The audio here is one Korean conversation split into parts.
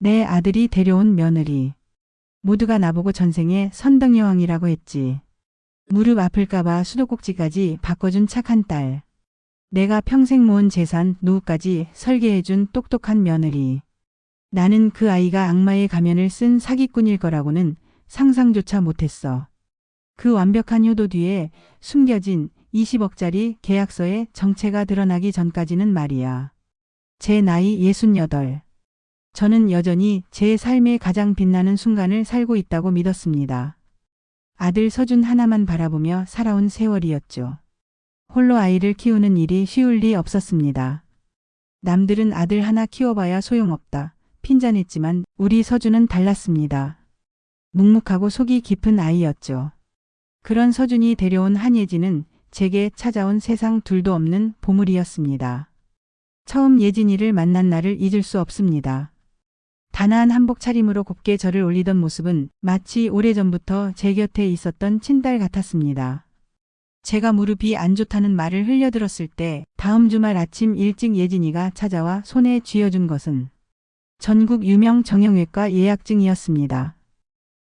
내 아들이 데려온 며느리. 모두가 나보고 전생에 선덕여왕이라고 했지. 무릎 아플까봐 수도꼭지까지 바꿔준 착한 딸. 내가 평생 모은 재산 노후까지 설계해준 똑똑한 며느리. 나는 그 아이가 악마의 가면을 쓴 사기꾼일 거라고는 상상조차 못했어. 그 완벽한 효도 뒤에 숨겨진 20억짜리 계약서의 정체가 드러나기 전까지는 말이야. 제 나이 68. 저는 여전히 제 삶의 가장 빛나는 순간을 살고 있다고 믿었습니다. 아들 서준 하나만 바라보며 살아온 세월이었죠. 홀로 아이를 키우는 일이 쉬울 리 없었습니다. 남들은 아들 하나 키워봐야 소용없다. 핀잔했지만 우리 서준은 달랐습니다. 묵묵하고 속이 깊은 아이였죠. 그런 서준이 데려온 한예진은 제게 찾아온 세상 둘도 없는 보물이었습니다. 처음 예진이를 만난 날을 잊을 수 없습니다. 단아한 한복 차림으로 곱게 저를 올리던 모습은 마치 오래전부터 제 곁에 있었던 친딸 같았습니다. 제가 무릎이 안 좋다는 말을 흘려들었을 때 다음 주말 아침 일찍 예진이가 찾아와 손에 쥐어준 것은 전국 유명 정형외과 예약증이었습니다.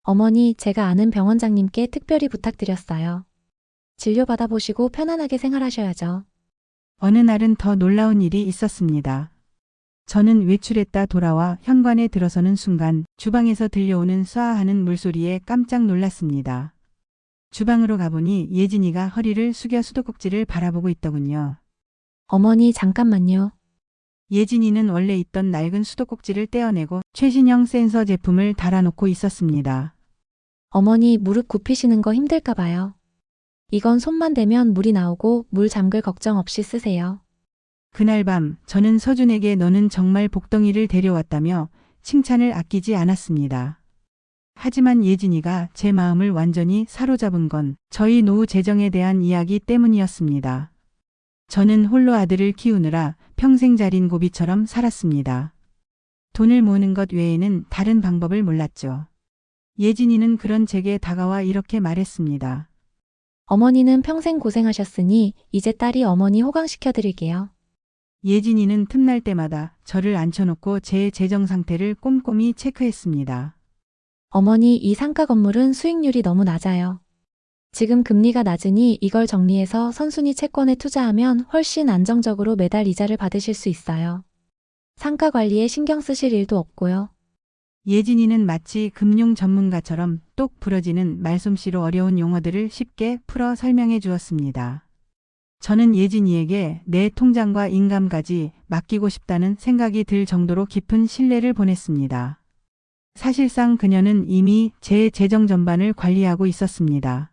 어머니, 제가 아는 병원장님께 특별히 부탁드렸어요. 진료받아보시고 편안하게 생활하셔야죠. 어느 날은 더 놀라운 일이 있었습니다. 저는 외출했다 돌아와 현관에 들어서는 순간 주방에서 들려오는 쏴하는 물소리에 깜짝 놀랐습니다. 주방으로 가보니 예진이가 허리를 숙여 수도꼭지를 바라보고 있더군요. 어머니, 잠깐만요. 예진이는 원래 있던 낡은 수도꼭지를 떼어내고 최신형 센서 제품을 달아놓고 있었습니다. 어머니, 무릎 굽히시는 거 힘들까 봐요. 이건 손만 대면 물이 나오고 물 잠글 걱정 없이 쓰세요. 그날 밤 저는 서준에게 너는 정말 복덩이를 데려왔다며 칭찬을 아끼지 않았습니다. 하지만 예진이가 제 마음을 완전히 사로잡은 건 저희 노후 재정에 대한 이야기 때문이었습니다. 저는 홀로 아들을 키우느라 평생 자린 고비처럼 살았습니다. 돈을 모으는 것 외에는 다른 방법을 몰랐죠. 예진이는 그런 제게 다가와 이렇게 말했습니다. 어머니는 평생 고생하셨으니 이제 딸이 어머니 호강시켜드릴게요. 예진이는 틈날 때마다 저를 앉혀놓고 제 재정 상태를 꼼꼼히 체크했습니다. 어머니, 이 상가 건물은 수익률이 너무 낮아요. 지금 금리가 낮으니 이걸 정리해서 선순위 채권에 투자하면 훨씬 안정적으로 매달 이자를 받으실 수 있어요. 상가 관리에 신경 쓰실 일도 없고요. 예진이는 마치 금융 전문가처럼 똑 부러지는 말솜씨로 어려운 용어들을 쉽게 풀어 설명해 주었습니다. 저는 예진이에게 내 통장과 인감까지 맡기고 싶다는 생각이 들 정도로 깊은 신뢰를 보냈습니다. 사실상 그녀는 이미 제 재정 전반을 관리하고 있었습니다.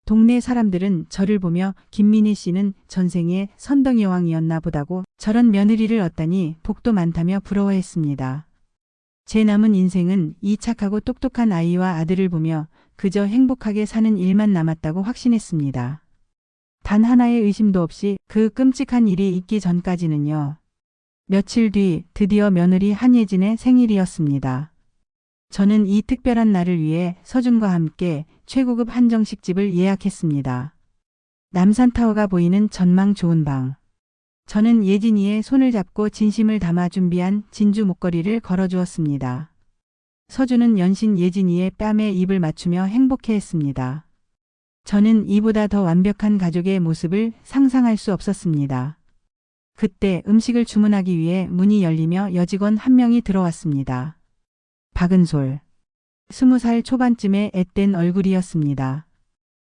동네 사람들은 저를 보며 김민희 씨는 전생에 선덕여왕이었나 보다고 저런 며느리를 얻다니 복도 많다며 부러워했습니다. 제 남은 인생은 이 착하고 똑똑한 아이와 아들을 보며 그저 행복하게 사는 일만 남았다고 확신했습니다. 단 하나의 의심도 없이 그 끔찍한 일이 있기 전까지는요. 며칠 뒤 드디어 며느리 한예진의 생일이었습니다. 저는 이 특별한 날을 위해 서준과 함께 최고급 한정식집을 예약했습니다. 남산타워가 보이는 전망 좋은 방. 저는 예진이의 손을 잡고 진심을 담아 준비한 진주 목걸이를 걸어주었습니다. 서준은 연신 예진이의 뺨에 입을 맞추며 행복해했습니다. 저는 이보다 더 완벽한 가족의 모습을 상상할 수 없었습니다. 그때 음식을 주문하기 위해 문이 열리며 여직원 한 명이 들어왔습니다. 박은솔. 20살 초반쯤의 앳된 얼굴이었습니다.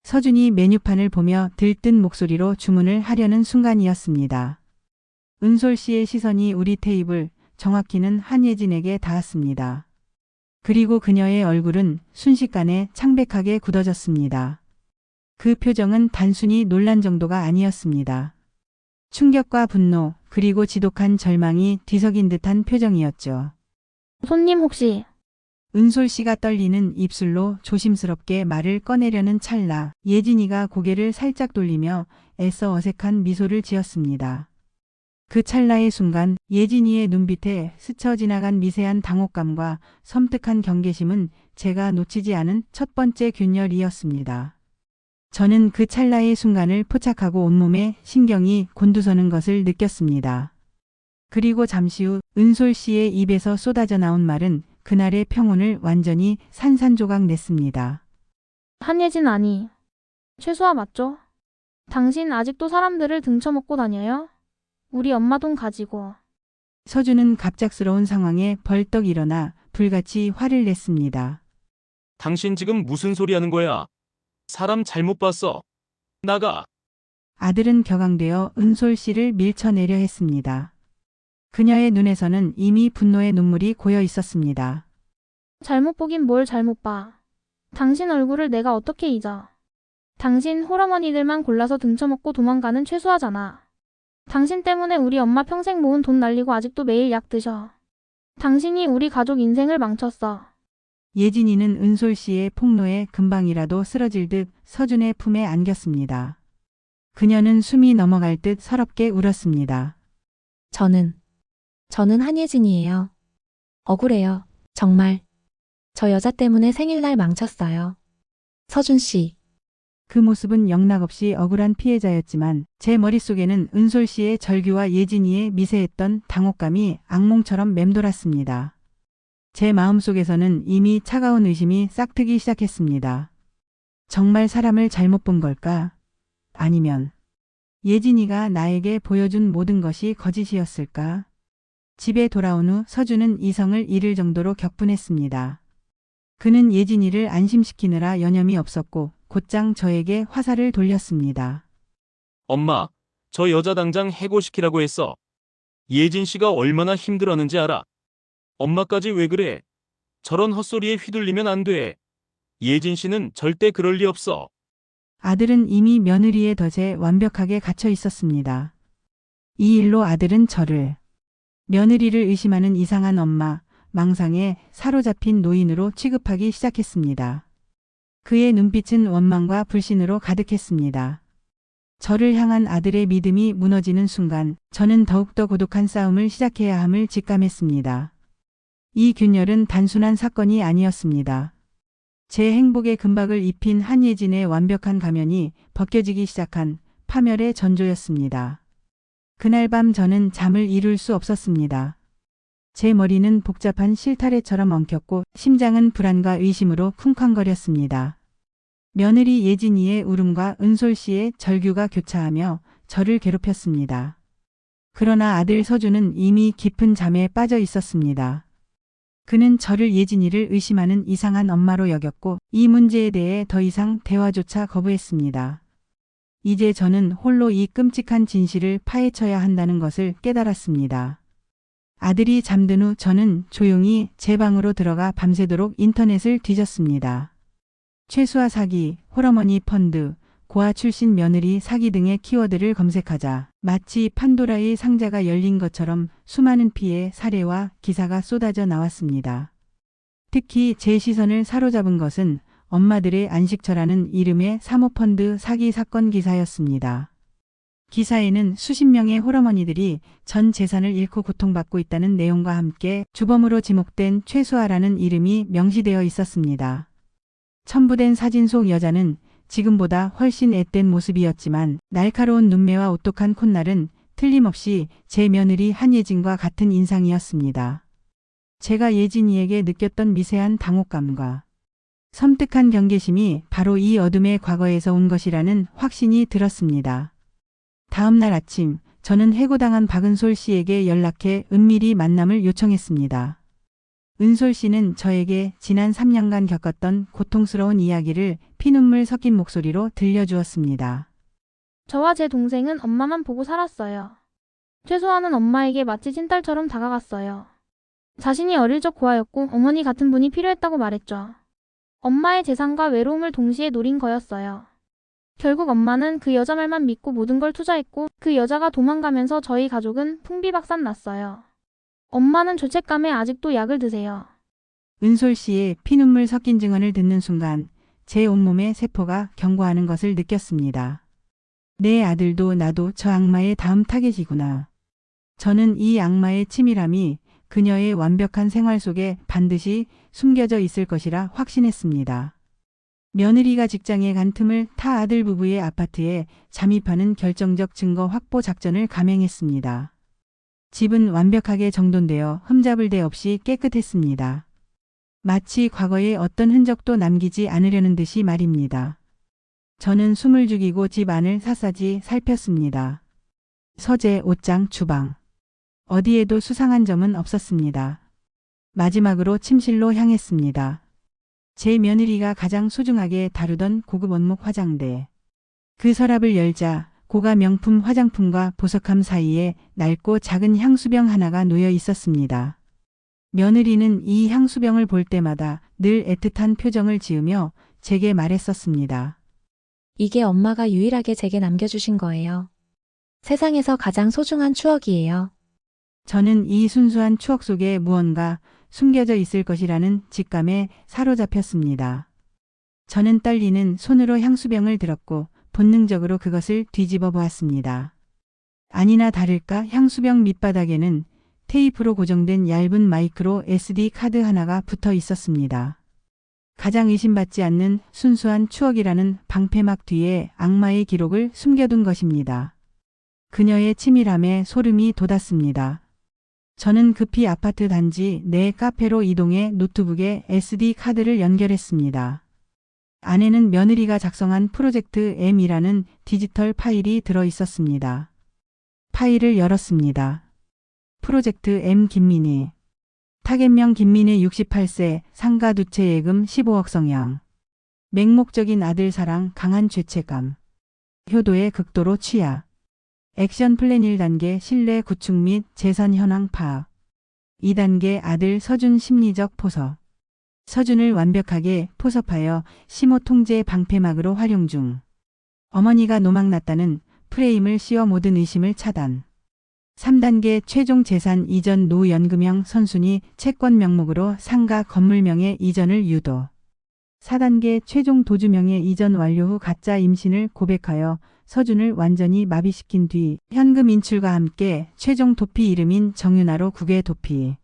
서준이 메뉴판을 보며 들뜬 목소리로 주문을 하려는 순간이었습니다. 은솔 씨의 시선이 우리 테이블, 정확히는 한예진에게 닿았습니다. 그리고 그녀의 얼굴은 순식간에 창백하게 굳어졌습니다. 그 표정은 단순히 놀란 정도가 아니었습니다. 충격과 분노, 그리고 지독한 절망이 뒤섞인 듯한 표정이었죠. 손님 혹시 은솔 씨가 떨리는 입술로 조심스럽게 말을 꺼내려는 찰나 예진이가 고개를 살짝 돌리며 애써 어색한 미소를 지었습니다. 그 찰나의 순간 예진이의 눈빛에 스쳐 지나간 미세한 당혹감과 섬뜩한 경계심은 제가 놓치지 않은 첫 번째 균열이었습니다. 저는 그 찰나의 순간을 포착하고 온몸에 신경이 곤두서는 것을 느꼈습니다. 그리고 잠시 후 은솔 씨의 입에서 쏟아져 나온 말은 그날의 평온을 완전히 산산조각 냈습니다. 한예진 아니. 최수아 맞죠? 당신 아직도 사람들을 등쳐먹고 다녀요? 우리 엄마 돈 가지고. 서준은 갑작스러운 상황에 벌떡 일어나 불같이 화를 냈습니다. 당신 지금 무슨 소리 하는 거야? 사람 잘못 봤어. 나가. 아들은 격앙되어 은솔 씨를 밀쳐내려 했습니다. 그녀의 눈에서는 이미 분노의 눈물이 고여 있었습니다. 잘못 보긴 뭘 잘못 봐. 당신 얼굴을 내가 어떻게 잊어. 당신 홀어머니들만 골라서 등쳐먹고 도망가는 최수아잖아. 당신 때문에 우리 엄마 평생 모은 돈 날리고 아직도 매일 약 드셔. 당신이 우리 가족 인생을 망쳤어. 예진이는 은솔 씨의 폭로에 금방이라도 쓰러질 듯 서준의 품에 안겼습니다. 그녀는 숨이 넘어갈 듯 서럽게 울었습니다. 저는 한예진이에요. 억울해요. 정말. 저 여자 때문에 생일날 망쳤어요. 서준 씨. 그 모습은 영락없이 억울한 피해자였지만 제 머릿속에는 은솔 씨의 절규와 예진이의 미세했던 당혹감이 악몽처럼 맴돌았습니다. 제 마음속에서는 이미 차가운 의심이 싹트기 시작했습니다. 정말 사람을 잘못 본 걸까? 아니면 예진이가 나에게 보여준 모든 것이 거짓이었을까? 집에 돌아온 후 서준은 이성을 잃을 정도로 격분했습니다. 그는 예진이를 안심시키느라 여념이 없었고 곧장 저에게 화살을 돌렸습니다. 엄마, 저 여자 당장 해고시키라고 했어. 예진 씨가 얼마나 힘들었는지 알아? 엄마까지 왜 그래? 저런 헛소리에 휘둘리면 안 돼. 예진 씨는 절대 그럴 리 없어. 아들은 이미 며느리의 덫에 완벽하게 갇혀 있었습니다. 이 일로 아들은 저를, 며느리를 의심하는 이상한 엄마, 망상에 사로잡힌 노인으로 취급하기 시작했습니다. 그의 눈빛은 원망과 불신으로 가득했습니다. 저를 향한 아들의 믿음이 무너지는 순간 저는 더욱더 고독한 싸움을 시작해야 함을 직감했습니다. 이 균열은 단순한 사건이 아니었습니다. 제 행복의 금박을 입힌 한예진의 완벽한 가면이 벗겨지기 시작한 파멸의 전조였습니다. 그날 밤 저는 잠을 이룰 수 없었습니다. 제 머리는 복잡한 실타래처럼 엉켰고 심장은 불안과 의심으로 쿵쾅거렸습니다. 며느리 예진이의 울음과 은솔 씨의 절규가 교차하며 저를 괴롭혔습니다. 그러나 아들 서준은 이미 깊은 잠에 빠져 있었습니다. 그는 저를 예진이를 의심하는 이상한 엄마로 여겼고 이 문제에 대해 더 이상 대화조차 거부했습니다. 이제 저는 홀로 이 끔찍한 진실을 파헤쳐야 한다는 것을 깨달았습니다. 아들이 잠든 후 저는 조용히 제 방으로 들어가 밤새도록 인터넷을 뒤졌습니다. 최수아 사기, 홀어머니 펀드, 고아 출신 며느리 사기 등의 키워드를 검색하자 마치 판도라의 상자가 열린 것처럼 수많은 피해 사례와 기사가 쏟아져 나왔습니다. 특히 제 시선을 사로잡은 것은 엄마들의 안식처라는 이름의 사모펀드 사기 사건 기사였습니다. 기사에는 수십 명의 홀어머니들이 전 재산을 잃고 고통받고 있다는 내용과 함께 주범으로 지목된 최수아라는 이름이 명시되어 있었습니다. 첨부된 사진 속 여자는 지금보다 훨씬 앳된 모습이었지만 날카로운 눈매와 오똑한 콧날은 틀림없이 제 며느리 한예진과 같은 인상이었습니다. 제가 예진이에게 느꼈던 미세한 당혹감과 섬뜩한 경계심이 바로 이 어둠의 과거에서 온 것이라는 확신이 들었습니다. 다음 날 아침 저는 해고당한 박은솔 씨에게 연락해 은밀히 만남을 요청했습니다. 은솔 씨는 저에게 지난 3년간 겪었던 고통스러운 이야기를 피눈물 섞인 목소리로 들려주었습니다. 저와 제 동생은 엄마만 보고 살았어요. 최소한은 엄마에게 마치 친딸처럼 다가갔어요. 자신이 어릴 적 고아였고 어머니 같은 분이 필요했다고 말했죠. 엄마의 재산과 외로움을 동시에 노린 거였어요. 결국 엄마는 그 여자 말만 믿고 모든 걸 투자했고 그 여자가 도망가면서 저희 가족은 풍비박산 났어요. 엄마는 죄책감에 아직도 약을 드세요. 은솔 씨의 피눈물 섞인 증언을 듣는 순간 제 온몸의 세포가 경고하는 것을 느꼈습니다. 내 아들도 나도 저 악마의 다음 타겟이구나. 저는 이 악마의 치밀함이 그녀의 완벽한 생활 속에 반드시 숨겨져 있을 것이라 확신했습니다. 며느리가 직장에 간 틈을 타 아들 부부의 아파트에 잠입하는 결정적 증거 확보 작전을 감행했습니다. 집은 완벽하게 정돈되어 흠잡을 데 없이 깨끗했습니다. 마치 과거에 어떤 흔적도 남기지 않으려는 듯이 말입니다. 저는 숨을 죽이고 집 안을 샅샅이 살폈습니다. 서재, 옷장, 주방. 어디에도 수상한 점은 없었습니다. 마지막으로 침실로 향했습니다. 제 며느리가 가장 소중하게 다루던 고급 원목 화장대. 그 서랍을 열자 고가 명품 화장품과 보석함 사이에 낡고 작은 향수병 하나가 놓여 있었습니다. 며느리는 이 향수병을 볼 때마다 늘 애틋한 표정을 지으며 제게 말했었습니다. 이게 엄마가 유일하게 제게 남겨주신 거예요. 세상에서 가장 소중한 추억이에요. 저는 이 순수한 추억 속에 무언가 숨겨져 있을 것이라는 직감에 사로잡혔습니다. 저는 떨리는 손으로 향수병을 들었고 본능적으로 그것을 뒤집어 보았습니다. 아니나 다를까 향수병 밑바닥에는 테이프로 고정된 얇은 마이크로 SD 카드 하나가 붙어 있었습니다. 가장 의심받지 않는 순수한 추억이라는 방패막 뒤에 악마의 기록을 숨겨둔 것입니다. 그녀의 치밀함에 소름이 돋았습니다. 저는 급히 아파트 단지 내 카페로 이동해 노트북에 SD 카드를 연결했습니다. 안에는 며느리가 작성한 프로젝트 M이라는 디지털 파일이 들어 있었습니다. 파일을 열었습니다. 프로젝트 M 김민희. 타겟명 김민희 68세, 상가 두 채 예금 15억 성향. 맹목적인 아들 사랑, 강한 죄책감. 효도의 극도로 취하. 액션 플랜 1단계 신뢰 구축 및 재산 현황 파악. 2단계 아들 서준 심리적 포섭. 서준을 완벽하게 포섭하여 심호 통제 방패막으로 활용 중. 어머니가 노망났다는 프레임을 씌워 모든 의심을 차단. 3단계 최종 재산 이전 노연금형 선순위 채권 명목으로 상가 건물명의 이전을 유도. 4단계 최종 도주명의 이전 완료 후 가짜 임신을 고백하여 서준을 완전히 마비시킨 뒤 현금 인출과 함께 최종 도피 이름인 정윤아로 국외 도피.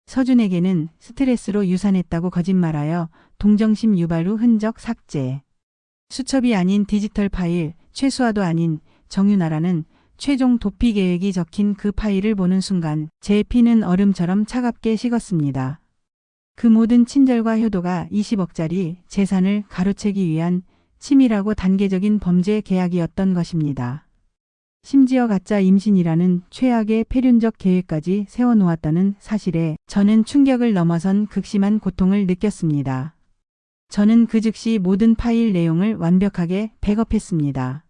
서준에게는 스트레스로 유산했다고 거짓말하여 동정심 유발 후 흔적 삭제. 수첩이 아닌 디지털 파일, 최수아도 아닌 정윤아라는 최종 도피 계획이 적힌 그 파일을 보는 순간 제 피는 얼음처럼 차갑게 식었습니다. 그 모든 친절과 효도가 20억짜리 재산을 가로채기 위한 치밀하고 단계적인 범죄 계약이었던 것입니다. 심지어 가짜 임신이라는 최악의 폐륜적 계획까지 세워놓았다는 사실에 저는 충격을 넘어선 극심한 고통을 느꼈습니다. 저는 그 즉시 모든 파일 내용을 완벽하게 백업했습니다.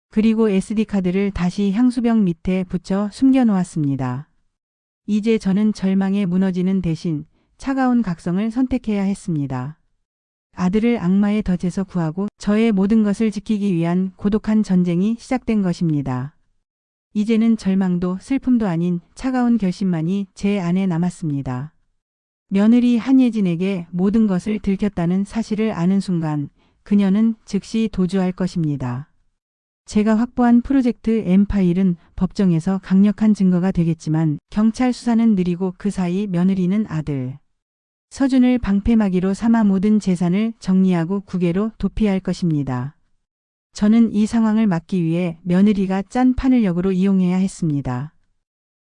그리고 SD카드를 다시 향수병 밑에 붙여 숨겨놓았습니다. 이제 저는 절망에 무너지는 대신 차가운 각성을 선택해야 했습니다. 아들을 악마의 덫에서 구하고 저의 모든 것을 지키기 위한 고독한 전쟁이 시작된 것입니다. 이제는 절망도 슬픔도 아닌 차가운 결심만이 제 안에 남았습니다. 며느리 한예진에게 모든 것을 들켰다는 사실을 아는 순간 그녀는 즉시 도주할 것입니다. 제가 확보한 프로젝트 M 파일은 법정에서 강력한 증거가 되겠지만 경찰 수사는 느리고 그 사이 며느리는 아들 서준을 방패막이로 삼아 모든 재산을 정리하고 국외로 도피할 것입니다. 저는 이 상황을 막기 위해 며느리가 짠 판을 역으로 이용해야 했습니다.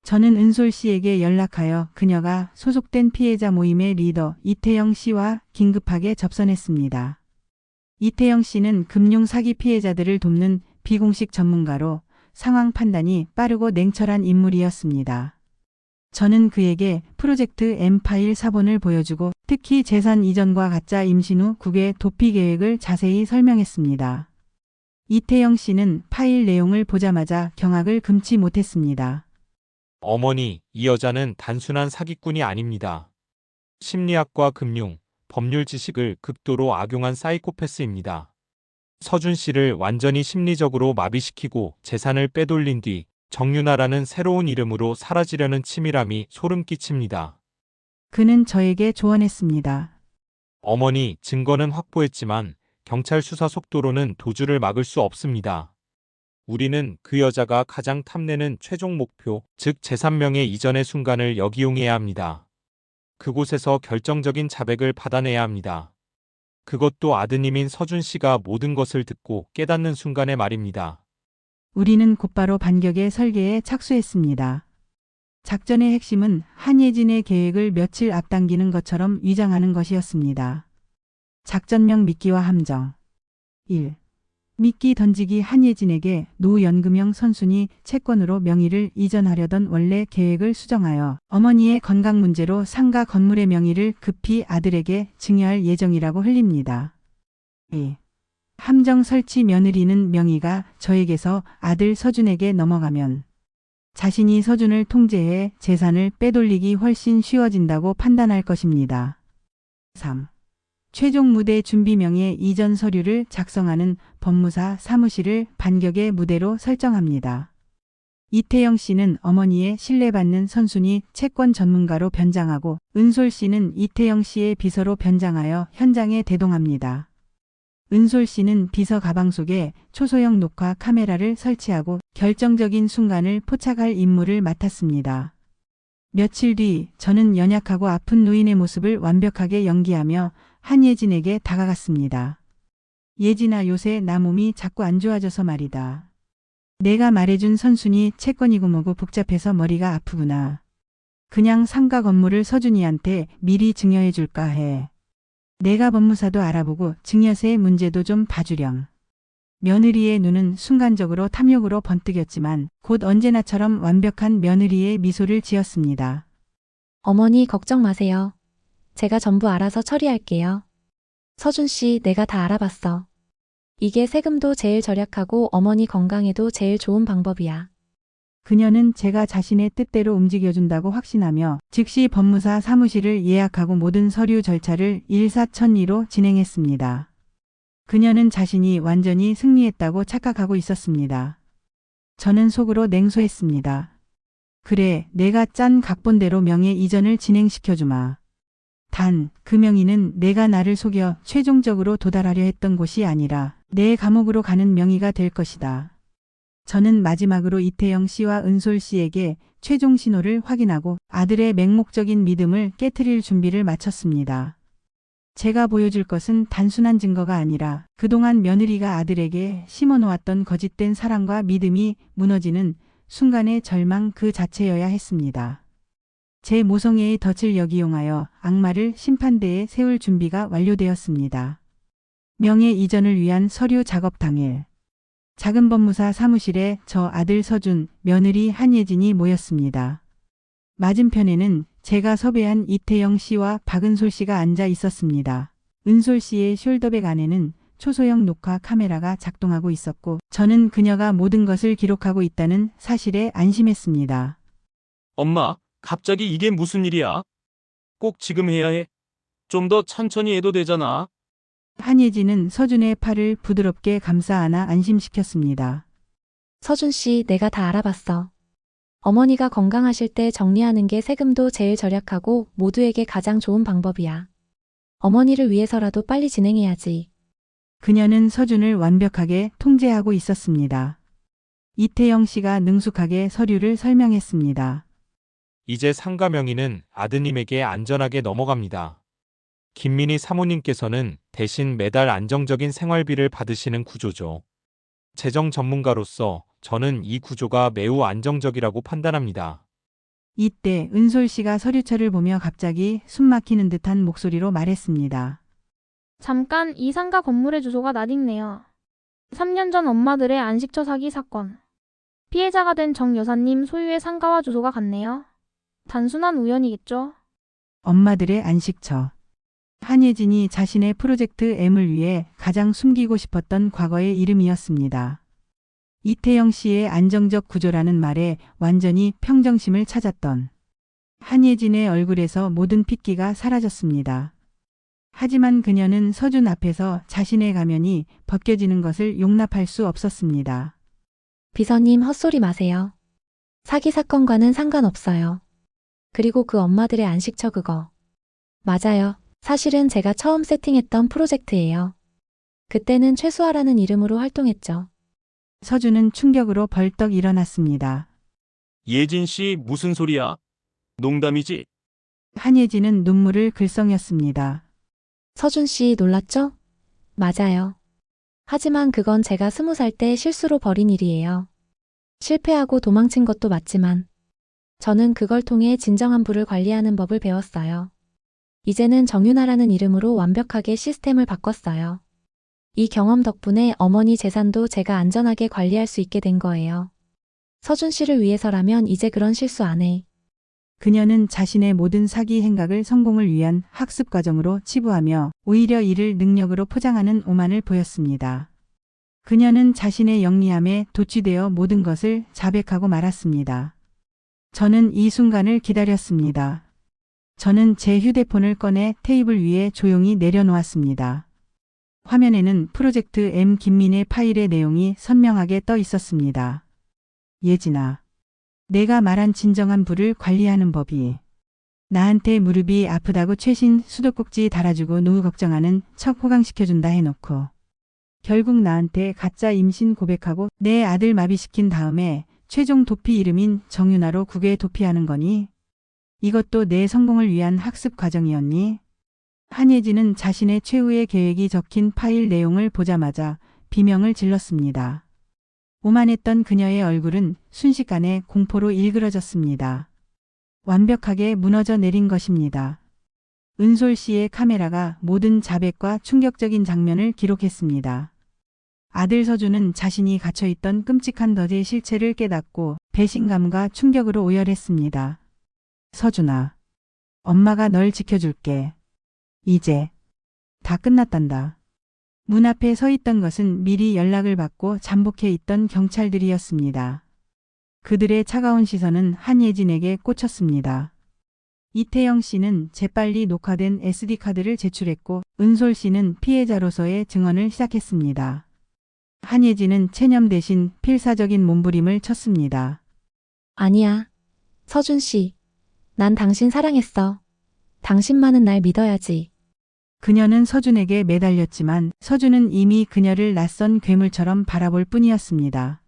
저는 은솔 씨에게 연락하여 그녀가 소속된 피해자 모임의 리더 이태영 씨와 긴급하게 접선했습니다. 이태영 씨는 금융 사기 피해자들을 돕는 비공식 전문가로 상황 판단이 빠르고 냉철한 인물이었습니다. 저는 그에게 프로젝트 M 파일 사본을 보여주고 특히 재산 이전과 가짜 임신 후 국외 도피 계획을 자세히 설명했습니다. 이태영 씨는 파일 내용을 보자마자 경악을 금치 못했습니다. 어머니, 이 여자는 단순한 사기꾼이 아닙니다. 심리학과 금융, 법률 지식을 극도로 악용한 사이코패스입니다. 서준 씨를 완전히 심리적으로 마비시키고 재산을 빼돌린 뒤 정윤아라는 새로운 이름으로 사라지려는 치밀함이 소름 끼칩니다. 그는 저에게 조언했습니다. 어머니, 증거는 확보했지만 경찰 수사 속도로는 도주를 막을 수 없습니다. 우리는 그 여자가 가장 탐내는 최종 목표, 즉 재산명의 이전의 순간을 역이용해야 합니다. 그곳에서 결정적인 자백을 받아내야 합니다. 그것도 아드님인 서준 씨가 모든 것을 듣고 깨닫는 순간에 말입니다. 우리는 곧바로 반격의 설계에 착수했습니다. 작전의 핵심은 한예진의 계획을 며칠 앞당기는 것처럼 위장하는 것이었습니다. 작전명 미끼와 함정. 1. 미끼 던지기. 한예진에게 노연금형 선순위 채권으로 명의를 이전하려던 원래 계획을 수정하여 어머니의 건강 문제로 상가 건물의 명의를 급히 아들에게 증여할 예정이라고 흘립니다. 2. 함정 설치. 며느리는 명의가 저에게서 아들 서준에게 넘어가면 자신이 서준을 통제해 재산을 빼돌리기 훨씬 쉬워진다고 판단할 것입니다. 3. 최종 무대 준비 명의 이전 서류를 작성하는 법무사 사무실을 반격의 무대로 설정합니다. 이태영 씨는 어머니의 신뢰받는 선순위 채권 전문가로 변장하고 은솔 씨는 이태영 씨의 비서로 변장하여 현장에 대동합니다. 은솔 씨는 비서 가방 속에 초소형 녹화 카메라를 설치하고 결정적인 순간을 포착할 임무를 맡았습니다. 며칠 뒤 저는 연약하고 아픈 노인의 모습을 완벽하게 연기하며 한예진에게 다가갔습니다. 예진아, 요새 나 몸이 자꾸 안 좋아져서 말이다. 내가 말해준 선순위 채권이고 뭐고 복잡해서 머리가 아프구나. 그냥 상가 건물을 서준이한테 미리 증여해 줄까 해. 내가 법무사도 알아보고 증여세 문제도 좀 봐주렴. 며느리의 눈은 순간적으로 탐욕으로 번뜩였지만 곧 언제나처럼 완벽한 며느리의 미소를 지었습니다. 어머니 걱정 마세요. 제가 전부 알아서 처리할게요. 서준 씨, 내가 다 알아봤어. 이게 세금도 제일 절약하고 어머니 건강에도 제일 좋은 방법이야. 그녀는 제가 자신의 뜻대로 움직여준다고 확신하며 즉시 법무사 사무실을 예약하고 모든 서류 절차를 일사천리로 진행했습니다. 그녀는 자신이 완전히 승리했다고 착각하고 있었습니다. 저는 속으로 냉소했습니다. 그래, 내가 짠 각본대로 명예 이전을 진행시켜주마. 단, 그 명의는 내가 나를 속여 최종적으로 도달하려 했던 곳이 아니라 내 감옥으로 가는 명의가 될 것이다. 저는 마지막으로 이태영 씨와 은솔 씨에게 최종 신호를 확인하고 아들의 맹목적인 믿음을 깨트릴 준비를 마쳤습니다. 제가 보여줄 것은 단순한 증거가 아니라 그동안 며느리가 아들에게 심어놓았던 거짓된 사랑과 믿음이 무너지는 순간의 절망 그 자체여야 했습니다. 제 모성애의 덫을 역이용하여 악마를 심판대에 세울 준비가 완료되었습니다. 명예 이전을 위한 서류 작업 당일. 작은 법무사 사무실에 저 아들 서준, 며느리 한예진이 모였습니다. 맞은편에는 제가 섭외한 이태영 씨와 박은솔 씨가 앉아 있었습니다. 은솔 씨의 숄더백 안에는 초소형 녹화 카메라가 작동하고 있었고 저는 그녀가 모든 것을 기록하고 있다는 사실에 안심했습니다. 엄마, 갑자기 이게 무슨 일이야? 꼭 지금 해야 해? 좀 더 천천히 해도 되잖아. 한예진은 서준의 팔을 부드럽게 감싸 안아 안심시켰습니다. 서준 씨, 내가 다 알아봤어. 어머니가 건강하실 때 정리하는 게 세금도 제일 절약하고 모두에게 가장 좋은 방법이야. 어머니를 위해서라도 빨리 진행해야지. 그녀는 서준을 완벽하게 통제하고 있었습니다. 이태영 씨가 능숙하게 서류를 설명했습니다. 이제 상가 명의는 아드님에게 안전하게 넘어갑니다. 김민희 사모님께서는 대신 매달 안정적인 생활비를 받으시는 구조죠. 재정 전문가로서 저는 이 구조가 매우 안정적이라고 판단합니다. 이때 은솔 씨가 서류철을 보며 갑자기 숨 막히는 듯한 목소리로 말했습니다. 잠깐, 이 상가 건물의 주소가 낯익네요. 3년 전 엄마들의 안식처 사기 사건. 피해자가 된 정 여사님 소유의 상가와 주소가 같네요. 단순한 우연이겠죠? 엄마들의 안식처. 한예진이 자신의 프로젝트 M을 위해 가장 숨기고 싶었던 과거의 이름이었습니다. 이태영 씨의 안정적 구조라는 말에 완전히 평정심을 찾았던 한예진의 얼굴에서 모든 핏기가 사라졌습니다. 하지만 그녀는 서준 앞에서 자신의 가면이 벗겨지는 것을 용납할 수 없었습니다. 비서님, 헛소리 마세요. 사기 사건과는 상관없어요. 그리고 그 엄마들의 안식처 그거. 맞아요. 사실은 제가 처음 세팅했던 프로젝트예요. 그때는 최수아라는 이름으로 활동했죠. 서준은 충격으로 벌떡 일어났습니다. 예진 씨, 무슨 소리야? 농담이지? 한예진은 눈물을 글썽였습니다. 서준 씨 놀랐죠? 맞아요. 하지만 그건 제가 20살 때 실수로 벌인 일이에요. 실패하고 도망친 것도 맞지만 저는 그걸 통해 진정한 부를 관리하는 법을 배웠어요. 이제는 정윤아라는 이름으로 완벽하게 시스템을 바꿨어요. 이 경험 덕분에 어머니 재산도 제가 안전하게 관리할 수 있게 된 거예요. 서준 씨를 위해서라면 이제 그런 실수 안 해. 그녀는 자신의 모든 사기 행각을 성공을 위한 학습 과정으로 치부하며 오히려 이를 능력으로 포장하는 오만을 보였습니다. 그녀는 자신의 영리함에 도취되어 모든 것을 자백하고 말았습니다. 저는 이 순간을 기다렸습니다. 저는 제 휴대폰을 꺼내 테이블 위에 조용히 내려놓았습니다. 화면에는 프로젝트 M 김민의 파일의 내용이 선명하게 떠 있었습니다. 예진아, 내가 말한 진정한 부를 관리하는 법이 나한테 무릎이 아프다고 최신 수도꼭지 달아주고 노후 걱정하는 척 호강시켜준다 해놓고 결국 나한테 가짜 임신 고백하고 내 아들 마비시킨 다음에 최종 도피 이름인 정윤아로 국외 도피하는 거니? 이것도 내 성공을 위한 학습 과정이었니? 한예진은 자신의 최후의 계획이 적힌 파일 내용을 보자마자 비명을 질렀습니다. 오만했던 그녀의 얼굴은 순식간에 공포로 일그러졌습니다. 완벽하게 무너져 내린 것입니다. 은솔 씨의 카메라가 모든 자백과 충격적인 장면을 기록했습니다. 아들 서준은 자신이 갇혀있던 끔찍한 덫의 실체를 깨닫고 배신감과 충격으로 오열했습니다. 서준아, 엄마가 널 지켜줄게. 이제 다 끝났단다. 문 앞에 서 있던 것은 미리 연락을 받고 잠복해 있던 경찰들이었습니다. 그들의 차가운 시선은 한예진에게 꽂혔습니다. 이태영 씨는 재빨리 녹화된 SD카드를 제출했고 은솔 씨는 피해자로서의 증언을 시작했습니다. 한예진은 체념 대신 필사적인 몸부림을 쳤습니다. 아니야. 서준 씨. 난 당신 사랑했어. 당신만은 날 믿어야지. 그녀는 서준에게 매달렸지만 서준은 이미 그녀를 낯선 괴물처럼 바라볼 뿐이었습니다.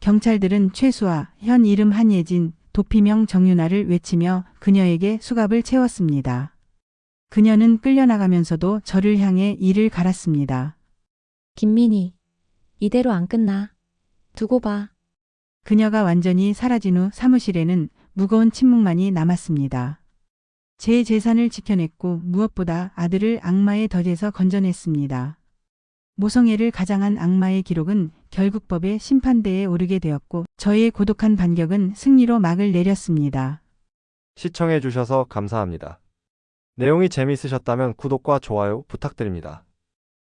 경찰들은 최수아, 현 이름 한예진, 도피명 정윤아를 외치며 그녀에게 수갑을 채웠습니다. 그녀는 끌려나가면서도 저를 향해 이를 갈았습니다. 김민희. 이대로 안 끝나. 두고 봐. 그녀가 완전히 사라진 후 사무실에는 무거운 침묵만이 남았습니다. 제 재산을 지켜냈고 무엇보다 아들을 악마의 덫에서 건져냈습니다. 모성애를 가장한 악마의 기록은 결국 법의 심판대에 오르게 되었고 저의 고독한 반격은 승리로 막을 내렸습니다. 시청해 주셔서 감사합니다. 내용이 재미있으셨다면 구독과 좋아요 부탁드립니다.